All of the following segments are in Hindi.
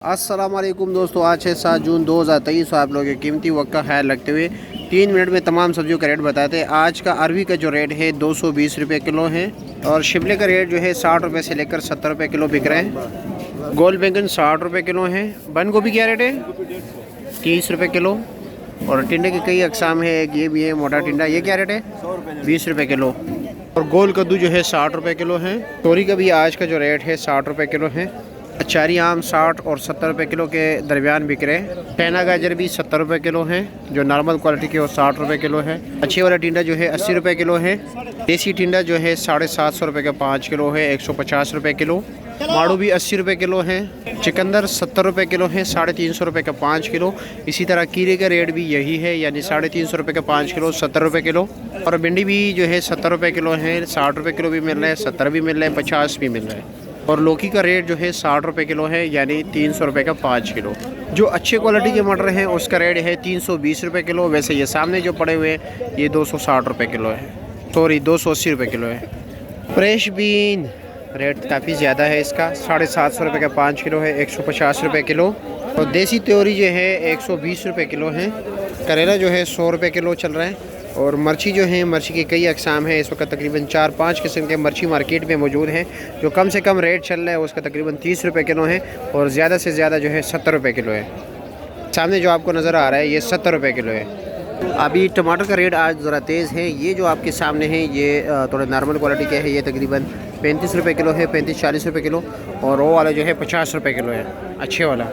अस्सलाम वालेकुम दोस्तों, आज है 7 जून 2023। आप लोगों के कीमती वक्त का ख्याल रखते हुए 3 मिनट में तमाम सब्जियों का रेट बताते हैं। आज का अरवी का जो रेट है 220 रुपये किलो है और शिमले का रेट जो है 60 रुपये से लेकर 70 रुपये किलो बिक रहे हैं। गोल बैंगन 60 रुपये किलो है। बंद गोभी क्या रेट है? 30 रुपये किलो। और टिंडे की कई अकसाम है, एक ये भी है मोटा टिंडा, ये क्या रेट है? 20 रुपये किलो। और गोल कद्दू जो है 60 रुपये किलो है। तोरी का भी आज का जो रेट है 60 रुपये किलो है। अचारी आम 60 और 70 रुपये किलो के दरमियान बिक रहे हैं। टैना गाजर भी 70 रुपये किलो है, जो नॉर्मल क्वालिटी के वो 60 रुपये किलो है। अच्छे वाला टिंडा जो है 80 रुपये किलो है। देसी टिंडा जो है 750 रुपये का 5 किलो है, 150 रुपये किलो। माड़ू भी 80 रुपये किलो है। चिकंदर 70 रुपये किलो है, 350 रुपये का 5 किलो। इसी तरह कीरे का रेट भी यही है, यानी 350 रुपये का 5 किलो, 70 रुपये किलो। और भिंडी भी जो है 70 रुपये किलो है, 60 रुपये किलो भी मिल रहा है, 70 भी मिल रहा है, 50 भी मिल रहा है। और लौकी का रेट जो है 60 रुपये किलो है, यानी 300 रुपये का 5 किलो। जो अच्छे क्वालिटी के मटर हैं उसका रेट है 320 रुपये किलो। वैसे ये सामने जो पड़े हुए हैं ये 260 रुपये किलो है, सॉरी 280 रुपये किलो है। फ्रेश बीन रेट काफ़ी ज़्यादा है इसका, 750 रुपये का 5 किलो है, 150 रुपये किलो। और देसी त्योरी जो है 120 रुपये किलो है। करेला जो है 100 रुपये किलो चल रहा है। और मिर्ची जो है, मिर्ची की कई अकसाम है। इस वक्त तकरीबन 4-5 किस्म के मिर्ची मार्केट में मौजूद हैं। जो कम से कम रेट चल रहा है उसका तकरीबन 30 रुपये किलो है और ज़्यादा से ज़्यादा जो है 70 रुपये किलो है। सामने जो आपको नज़र आ रहा है ये 70 रुपये किलो है। अभी टमाटर का रेट आज ज़रा तेज़ है। ये जो आपके सामने है ये थोड़े नॉर्मल क्वालिटी के है, ये तकरीबन 35 रुपये किलो है, 35-40 रुपये किलो। और वो वाला जो है 50 रुपये किलो है, अच्छे वाला।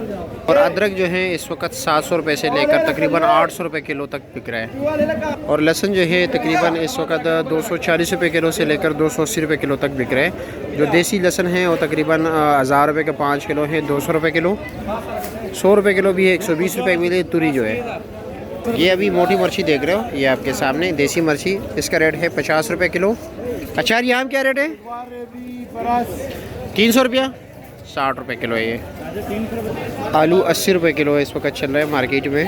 और अदरक जो है इस वक्त 700 रुपये से लेकर तकरीबन 800 रुपये किलो तक बिक रहा है। और लहसुन जो है तकरीबन इस वक्त 240 रुपये किलो से लेकर 280 रुपये किलो तक बिक रहा है। जो देसी लहसुन है वो तकरीबन 1000 रुपये का 5 किलो है, 200 रुपये किलो। 100 रुपये किलो भी है, 120 रुपये मिले। तुरी जो है ये अभी मोटी मिर्ची देख रहे हो, ये आपके सामने देसी मिर्ची, इसका रेट है 50 रुपये किलो। अचारी आम क्या रेट है? 300 रुपया, 60 रुपये किलो है ये। आलू 80 रुपये किलो है, इस वक्त चल रहा है मार्केट में।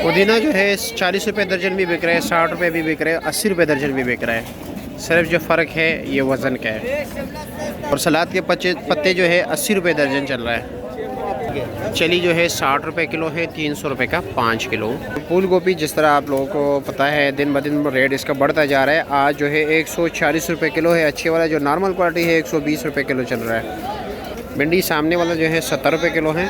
पुदीना जो है 40 रुपये दर्जन भी बिक रहा है, 60 रुपये भी बिक रहा है, 80 रुपये दर्जन भी बिक रहा है। सिर्फ जो फ़र्क है ये वज़न का है। और सलाद के पत्ते जो है 80 रुपये दर्जन चल रहा है। चली जो है 60 रुपये किलो है, 300 रुपये का 5 किलो। फूल गोभी जिस तरह आप लोगों को पता है दिन ब दिन रेट इसका बढ़ता जा रहा है। आज जो है 140 रुपये किलो है। अच्छे वाला जो नॉर्मल क्वालिटी है 120 रुपये किलो चल रहा है। भिंडी सामने वाला जो है 70 रुपये किलो है।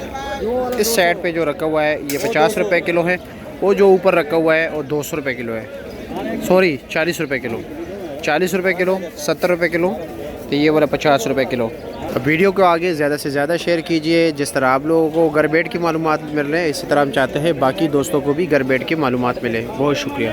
इस साइड पे जो रखा हुआ है ये 50 रुपये किलो है। वो जो ऊपर रखा हुआ है वो 200 रुपये किलो है, सॉरी 40 रुपये किलो। 40 रुपये किलो, 70 रुपये किलो, तो ये वाला 50 रुपये किलो। वीडियो को आगे ज़्यादा से ज़्यादा शेयर कीजिए। जिस तरह आप लोगों को घर बैठ की मालूमात मिल रहे हैं, इसी तरह हम चाहते हैं बाकी दोस्तों को भी घर बैठ की मालूमात मिले। बहुत शुक्रिया।